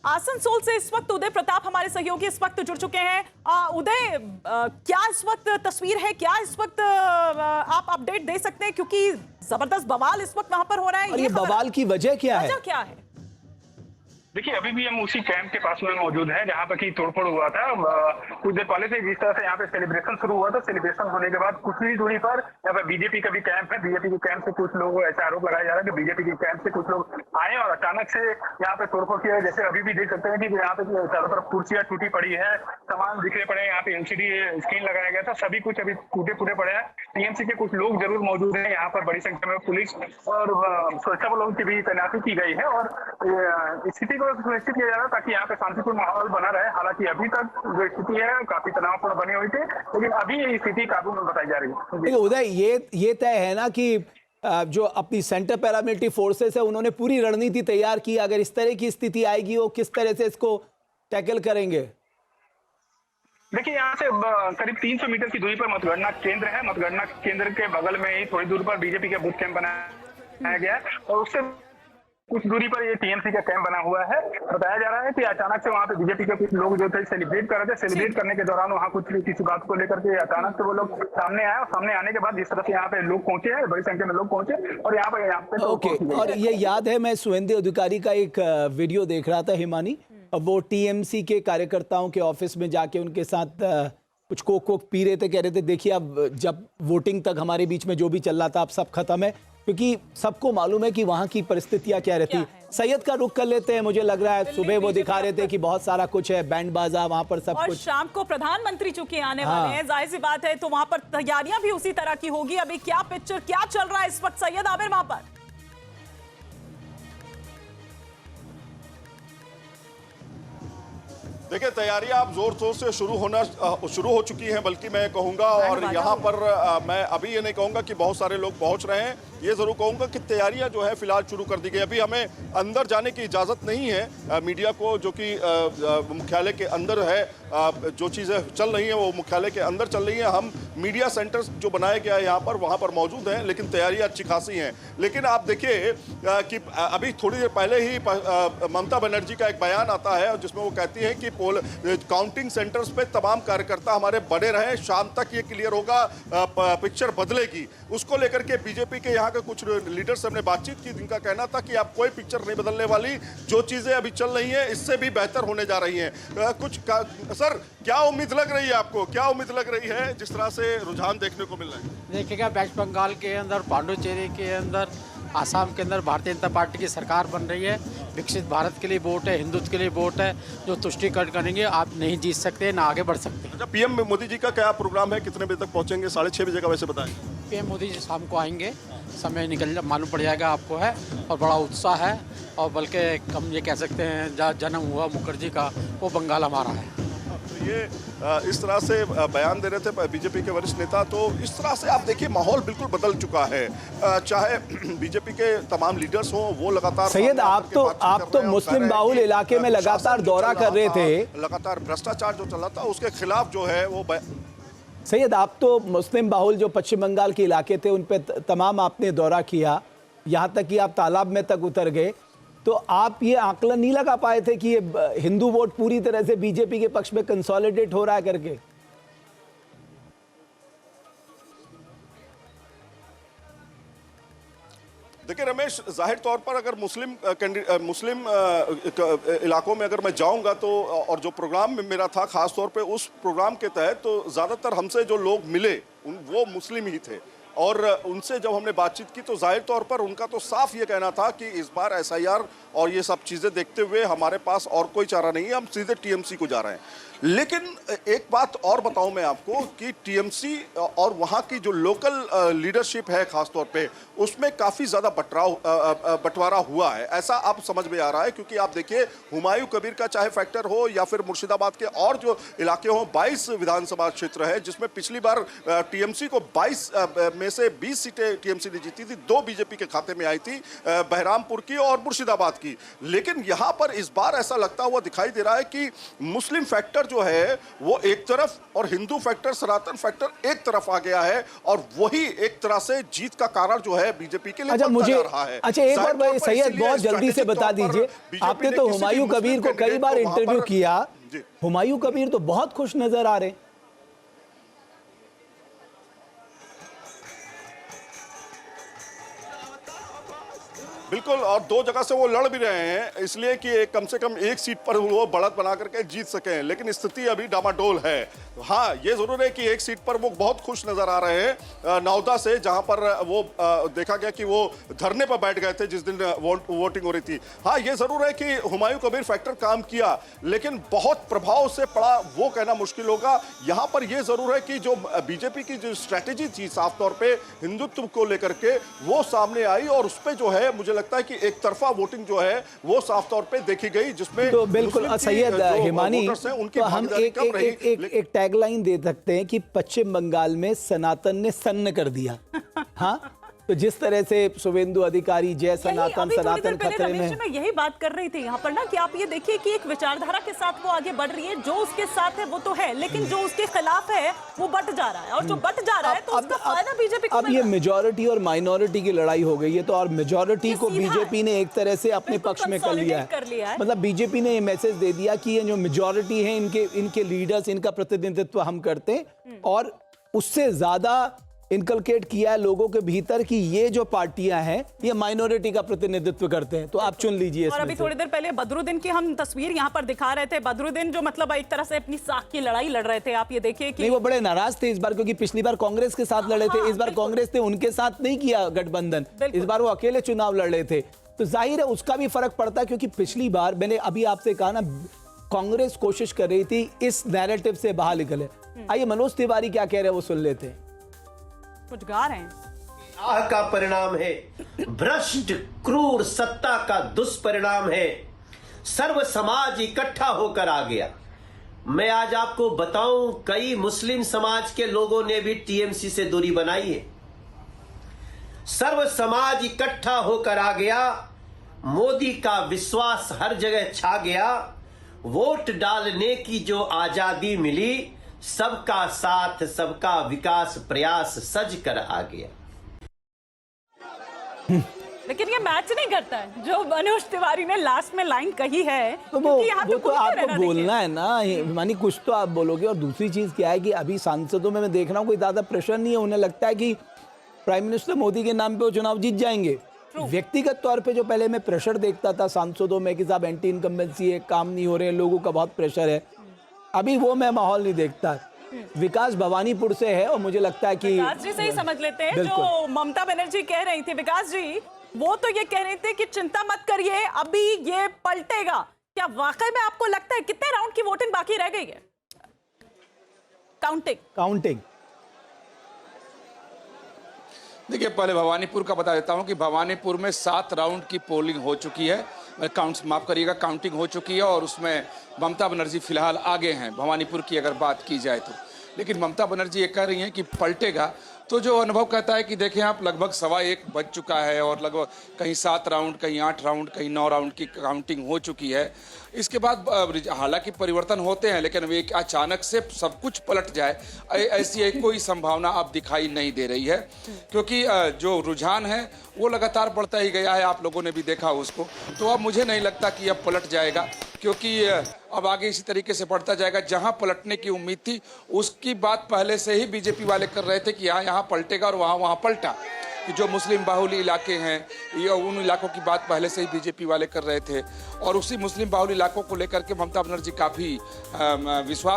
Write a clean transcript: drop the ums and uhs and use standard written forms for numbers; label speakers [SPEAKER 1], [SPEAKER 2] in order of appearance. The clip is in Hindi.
[SPEAKER 1] आसनसोल से इस वक्त उदय प्रताप हमारे सहयोगी इस वक्त जुड़ चुके हैं। उदय, क्या इस वक्त तस्वीर है, क्या इस वक्त आप अपडेट दे सकते हैं, क्योंकि जबरदस्त बवाल इस वक्त वहां पर हो रहा है।
[SPEAKER 2] और ये बवाल की वजह क्या है?
[SPEAKER 3] देखिए, अभी भी हम उसी कैंप के पास में मौजूद हैं जहां पर की तोड़फोड़ हुआ था। कुछ देर पहले से जिस तरह से यहाँ पे सेलिब्रेशन शुरू हुआ था, सेलिब्रेशन होने के बाद कुछ ही दूरी पर यहाँ पे बीजेपी का भी कैंप है। बीजेपी के कैंप से कुछ लोग, ऐसा आरोप लगाया जा रहा है कि बीजेपी के कैंप से कुछ लोग आए और अचानक से यहाँ पे तोड़फोड़ किया। जैसे अभी भी देख सकते हैं कि यहाँ पे चारों तरफ कुर्सियां टूटी पड़ी है, सामान बिखरे पड़े हैं। यहाँ पे एलसीडी स्क्रीन लगाया गया था, सभी कुछ अभी टूटे फूटे पड़े हैं। टीएमसी के कुछ लोग जरूर मौजूद हैं यहाँ पर, बड़ी संख्या में पुलिस और सुरक्षा बलों की भी तैनाती की गई है और स्थिति को सुनिश्चित किया जा रहा है ताकि यहाँ पे शांतिपूर्ण माहौल बना रहे। हालांकि अभी तक जो स्थिति है काफी तनावपूर्ण बनी हुई थी, लेकिन अभी ये स्थिति काबू में बताई जा रही है।
[SPEAKER 2] उदय, ये तय है ना कि जो अपनी सेंटर पैरामिलिट्री फोर्सेस है उन्होंने पूरी रणनीति तैयार की, अगर इस तरह की स्थिति आएगी वो किस तरह से इसको टैकल करेंगे?
[SPEAKER 3] देखिए, यहाँ से करीब 300 मीटर की दूरी पर मतगणना केंद्र है। मतगणना केंद्र के बगल में ही थोड़ी दूर पर बीजेपी का बूथ कैंप बनाया गया है और उससे कुछ दूरी पर ये टीएमसी का कैंप बना हुआ है। बताया जा रहा है कि अचानक से वहाँ पे बीजेपी के कुछ लोग जो थे सेलिब्रेट कर रहे थे। सेलिब्रेट करने के दौरान वहाँ कुछ किसी बात को लेकर के अचानक से वो लोग सामने आए और सामने आने के बाद जिस तरह से यहाँ पे लोग पहुंचे हैं, बड़ी संख्या में लोग पहुंचे और यहाँ पे
[SPEAKER 2] ओके। और ये याद है, मैं शुभेंदु अधिकारी का एक वीडियो देख रहा था, हिमानी, वो टीएमसी के कार्यकर्ताओं के ऑफिस में जाके उनके साथ कुछ कोक पी रहे थे, कह रहे थे देखिए अब जब वोटिंग तक हमारे बीच में जो भी चल रहा था अब सब खत्म है, क्योंकि सबको मालूम है कि वहां की परिस्थितियां क्या रहती। सैयद का रुख कर लेते हैं। मुझे लग रहा है सुबह वो दिखा रहे थे कि बहुत सारा कुछ है, बैंड बाजा वहां पर सब
[SPEAKER 1] और
[SPEAKER 2] कुछ।
[SPEAKER 1] शाम को प्रधानमंत्री चूंकि आने वाले हैं, जाहिर सी बात है, तो वहां पर तैयारियां भी उसी तरह की होगी। अभी क्या पिक्चर, क्या चल रहा है इस वक्त सैयद आमिर वहां पर?
[SPEAKER 4] देखिए, तैयारियां अब जोर शोर से शुरू हो चुकी हैं, बल्कि मैं कहूंगा, और यहाँ पर मैं अभी ये नहीं कहूंगा कि बहुत सारे लोग पहुंच रहे हैं, ये जरूर कहूंगा कि तैयारियां जो है फिलहाल शुरू कर दी गई। अभी हमें अंदर जाने की इजाजत नहीं है मीडिया को, जो कि मुख्यालय के अंदर है। जो चीजें चल रही हैं वो मुख्यालय के अंदर चल रही हैं। हम मीडिया सेंटर्स जो बनाया गया है यहाँ पर, वहाँ पर मौजूद हैं, लेकिन तैयारियां अच्छी खासी हैं। लेकिन आप देखिए कि अभी थोड़ी देर पहले ही ममता बनर्जी का एक बयान आता है जिसमें वो कहती है कि काउंटिंग सेंटर्स पे तमाम कार्यकर्ता हमारे बने रहे, शाम तक ये क्लियर होगा, पिक्चर बदलेगी। उसको लेकर के बीजेपी के यहाँ के कुछ लीडर्स से हमने बातचीत की, जिनका कहना था कि आप कोई पिक्चर नहीं बदलने वाली, जो चीजें अभी चल रही हैं इससे भी बेहतर होने जा रही हैं। सर, क्या उम्मीद लग रही है आपको, क्या उम्मीद लग रही है जिस तरह से रुझान देखने को मिल रहा है?
[SPEAKER 5] देखिएगा, वेस्ट बंगाल के अंदर, पांडुचेरी के अंदर, आसाम के अंदर भारतीय जनता पार्टी की सरकार बन रही है। विकसित भारत के लिए वोट है, हिंदुत्व के लिए वोट है, जो तुष्टिकरण करेंगे। आप नहीं जीत सकते, ना आगे बढ़ सकते।
[SPEAKER 4] अच्छा, पीएम मोदी जी का क्या प्रोग्राम है, कितने बजे तक पहुंचेंगे? 6:30 बजे का वैसे बताएं।
[SPEAKER 5] पीएम मोदी जी शाम को आएंगे, समय निकल मालूम पड़ जाएगा आपको है, और बड़ा उत्साह है। और बल्कि हम ये कह सकते हैं जहाँ जन्म हुआ मुखर्जी का, वो बंगाल हमारा है।
[SPEAKER 4] तो ये इस तरह से बयान दे रहे थे बीजेपी के वरिष्ठ नेता। तो इस तरह से आप देखिए माहौल बिल्कुल बदल चुका है। चाहे बीजेपी के तमाम लीडर्स हों, वो लगातार
[SPEAKER 2] सैयद, आप तो मुस्लिम बाहुल इलाके में लगातार दौरा कर रहे थे,
[SPEAKER 4] लगातार भ्रष्टाचार जो चल रहा था उसके खिलाफ जो है वो
[SPEAKER 2] सैयद, आप तो मुस्लिम बाहुल जो पश्चिम बंगाल के इलाके थे उन पे तमाम आपने दौरा किया, यहाँ तक कि आप तालाब में तक उतर गए। तो आप ये आकलन नहीं लगा पाए थे कि ये हिंदू वोट पूरी तरह से बीजेपी के पक्ष में कंसोलिडेट हो रहा है करके?
[SPEAKER 4] देखिए रमेश, जाहिर तौर पर अगर मुस्लिम इलाकों में अगर मैं जाऊंगा तो, और जो प्रोग्राम में मेरा था खास तौर पे उस प्रोग्राम के तहत, तो ज़्यादातर हमसे जो लोग मिले वो मुस्लिम ही थे। और उनसे जब हमने बातचीत की तो जाहिर तौर पर उनका तो साफ ये कहना था कि इस बार एसआईआर और ये सब चीज़ें देखते हुए हमारे पास और कोई चारा नहीं है, हम सीधे टीएमसी को जा रहे हैं। लेकिन एक बात और बताऊं मैं आपको कि टीएमसी और वहाँ की जो लोकल लीडरशिप है खास तौर पे, उसमें काफ़ी ज़्यादा बंटवारा हुआ है, ऐसा आप समझ में आ रहा है। क्योंकि आप देखिए, हुमायूं कबीर का चाहे फैक्टर हो या फिर मुर्शिदाबाद के और जो इलाके हों, 22 विधानसभा क्षेत्र है जिसमें पिछली बार टीएमसी को 22 में से 20 सीटें टीएमसी ने जीती थी, 2 बीजेपी के खाते में आई थी, बहरामपुर की और मुर्शिदाबाद की। लेकिन यहाँ पर इस बार ऐसा लगता हुआ दिखाई दे रहा है कि मुस्लिम फैक्टर फैक्टर जो है वो एक तरफ और हिंदू फैक्टर, सनातन फैक्टर एक तरफ आ गया है, और वही एक तरह से जीत का कारण जो है बीजेपी के लिए
[SPEAKER 2] अच्छा
[SPEAKER 4] बनता
[SPEAKER 2] मुझे
[SPEAKER 4] जा रहा है।
[SPEAKER 2] अच्छा एक
[SPEAKER 4] जाहिर
[SPEAKER 2] और भाई
[SPEAKER 4] तौर पर
[SPEAKER 2] सैयद
[SPEAKER 4] इसीलिए
[SPEAKER 2] बहुत जल्दी से
[SPEAKER 4] स्ट्रैटेजिक
[SPEAKER 2] बता
[SPEAKER 4] तौर पर
[SPEAKER 2] दीजिए,
[SPEAKER 4] बीजेपी
[SPEAKER 2] आपने
[SPEAKER 4] ने
[SPEAKER 2] तो
[SPEAKER 4] किसी भी
[SPEAKER 2] हुमायूं
[SPEAKER 4] मुस्लिम
[SPEAKER 2] कबीर को कई
[SPEAKER 4] कैंडिडेट
[SPEAKER 2] बार
[SPEAKER 4] को वहां
[SPEAKER 2] इंटरव्यू
[SPEAKER 4] पर-
[SPEAKER 2] किया,
[SPEAKER 4] जी।
[SPEAKER 2] हुमायूं कबीर तो बहुत खुश नजर आ रहे हैं।
[SPEAKER 4] बिल्कुल, और दो जगह से वो लड़ भी रहे हैं इसलिए कि कम से कम एक सीट पर वो बढ़त बना करके जीत सकें, लेकिन स्थिति अभी डामाडोल है। हाँ, ये जरूर है कि एक सीट पर वो बहुत खुश नजर आ रहे हैं नौदा से, जहां पर वो देखा गया कि वो धरने पर बैठ गए थे जिस दिन वोटिंग हो रही थी। हाँ, ये जरूर है कि हुमायूं कबीर फैक्टर काम किया, लेकिन बहुत प्रभाव से पड़ा वो कहना मुश्किल होगा। यहां पर यह जरूर है कि जो बीजेपी की जो स्ट्रैटेजी थी साफ तौर पे हिंदुत्व को लेकर के, वो सामने आई, और उस पे जो है मुझे लगता है कि एक तरफा वोटिंग जो है वो साफ तौर पे देखी गई, जिसमें
[SPEAKER 2] तो बिल्कुल
[SPEAKER 4] मुस्लिम की
[SPEAKER 2] सैयद
[SPEAKER 4] जो
[SPEAKER 2] हिमानी,
[SPEAKER 4] वोटर्स हैं, उनकी
[SPEAKER 2] तो हम
[SPEAKER 4] भागीदारी कम रही।
[SPEAKER 2] एक टैगलाइन दे सकते हैं कि पश्चिम बंगाल में सनातन ने सन्न कर दिया। हाँ, तो जिस तरह से शुभेंदु अधिकारी जय सनातन,
[SPEAKER 1] अभी थोड़ी देर
[SPEAKER 2] सनातन
[SPEAKER 1] पहले
[SPEAKER 2] खतरे
[SPEAKER 1] रमेश
[SPEAKER 2] में।
[SPEAKER 1] जी, मैं यही बात कर रही थी यहाँ पर ना कि आप ये देखिए कि एक विचारधारा के साथ वो आगे बढ़ रही है, जो उसके साथ है वो तो है, लेकिन जो उसके खिलाफ है वो बट जा रहा है, और जो बट जा रहा है तो उसका फायदा बीजेपी को
[SPEAKER 2] अब
[SPEAKER 1] मिल
[SPEAKER 2] ये
[SPEAKER 1] रहा है।
[SPEAKER 2] मेजॉरिटी और माइनॉरिटी की लड़ाई हो गई है, तो और मेजॉरिटी
[SPEAKER 1] ये
[SPEAKER 2] को
[SPEAKER 1] सीधा
[SPEAKER 2] बीजेपी ने एक तरह से अपने
[SPEAKER 1] बिल्कुल
[SPEAKER 2] पक्ष में कर लिया
[SPEAKER 1] कर लिया है।
[SPEAKER 2] मतलब बीजेपी ने ये मैसेज दे दिया कि ये जो मेजॉरिटी है इनके लीडर्स, इनका प्रतिनिधित्व हम करते हैं, और उससे ज्यादा इनकलकेट किया है लोगों के भीतर कि ये जो पार्टियां हैं ये माइनॉरिटी का प्रतिनिधित्व करते हैं, तो आप चुन लीजिए
[SPEAKER 1] और
[SPEAKER 2] इसमें
[SPEAKER 1] अभी
[SPEAKER 2] से।
[SPEAKER 1] थोड़ी देर पहले बदरुद्दीन की हम तस्वीर यहाँ पर दिखा रहे थे। बदरुद्दीन जो मतलब एक तरह से अपनी साख की लड़ाई लड़ रहे थे, आप ये देखिए कि
[SPEAKER 2] नहीं, वो बड़े नाराज थे इस बार, क्योंकि पिछली बार कांग्रेस के साथ लड़े थे, इस बार कांग्रेस ने उनके साथ नहीं किया गठबंधन, इस बार वो अकेले चुनाव लड़ रहे थे, तो जाहिर है उसका भी फर्क पड़ता है, क्योंकि पिछली बार मैंने अभी आपसे कहा ना, कांग्रेस कोशिश कर रही थी इस नैरेटिव से बाहर निकले। आइए मनोज तिवारी क्या कह रहे हैं वो सुन लेते हैं।
[SPEAKER 1] कुछ गा रहे हैं।
[SPEAKER 6] आह का परिणाम है, भ्रष्ट क्रूर सत्ता का दुष्परिणाम है, सर्व समाज इकट्ठा होकर आ गया। मैं आज आपको बताऊं, कई मुस्लिम समाज के लोगों ने भी टीएमसी से दूरी बनाई है। सर्व समाज इकट्ठा होकर आ गया, मोदी का विश्वास हर जगह छा गया, वोट डालने की जो आजादी मिली, सबका साथ सबका विकास प्रयास सज कर आ गया।
[SPEAKER 1] लेकिन ये मैच नहीं करता है जो मनोज तिवारी ने लास्ट में लाइन कही है,
[SPEAKER 2] तो
[SPEAKER 1] क्योंकि यहाँ
[SPEAKER 2] वो
[SPEAKER 1] पे
[SPEAKER 2] तो
[SPEAKER 1] कोई
[SPEAKER 2] आपको
[SPEAKER 1] रहना
[SPEAKER 2] बोलना है ना, मानी कुछ तो आप बोलोगे। और दूसरी चीज क्या है कि अभी सांसदों में मैं देख रहा हूँ कोई ज्यादा प्रेशर नहीं है, उन्हें लगता है कि प्राइम मिनिस्टर मोदी के नाम पे वो चुनाव जीत जाएंगे। व्यक्तिगत तौर पे जो पहले मैं प्रेशर देखता था सांसदों में कि साहब एंटी इनकम्बेंसी है, काम नहीं हो रहे हैं, लोगों का बहुत प्रेशर है, अभी वो मैं माहौल नहीं देखता। विकास भवानीपुर से है और मुझे लगता है कि
[SPEAKER 1] विकास जी से ही समझ लेते हैं
[SPEAKER 2] बिल्कुल।
[SPEAKER 1] जो ममता बनर्जी कह रही थी। विकास जी, वो तो ये कह रहे थे कि चिंता मत करिए, अभी ये पलटेगा। क्या वाकई में आपको लगता है कितने राउंड की वोटिंग बाकी रह गई है? काउंटिंग
[SPEAKER 7] देखिए, पहले भवानीपुर का बता देता हूं कि भवानीपुर में 7 राउंड की पोलिंग हो चुकी है, माफ करिएगा, काउंटिंग हो चुकी है, और उसमें ममता बनर्जी फिलहाल आगे हैं भवानीपुर की अगर बात की जाए तो। लेकिन ममता बनर्जी ये कह रही हैं कि पलटेगा, तो जो अनुभव कहता है कि देखें आप, लगभग 1:15 बज चुका है और लगभग कहीं 7 राउंड, कहीं 8 राउंड, कहीं 9 राउंड की काउंटिंग हो चुकी है। इसके बाद हालांकि परिवर्तन होते हैं, लेकिन अभी अचानक से सब कुछ पलट जाए ऐसी कोई संभावना अब दिखाई नहीं दे रही है, क्योंकि जो रुझान है वो लगातार बढ़ता ही गया है, आप लोगों ने भी देखा उसको। तो अब मुझे नहीं लगता कि अब पलट जाएगा, क्योंकि अब आगे इसी तरीके से बढ़ता जाएगा। जहां पलटने की उम्मीद थी उसकी बात पहले से ही बीजेपी वाले कर रहे थे कि यहाँ पलटेगा, और वहाँ पलटा। कि जो मुस्लिम बाहुल्य इलाके हैं, ये उन इलाकों की बात पहले से ही बीजेपी वाले कर रहे थे, और उसी मुस्लिम बाहुल्य इलाकों को लेकर के ममता बनर्जी काफ़ी विश्वास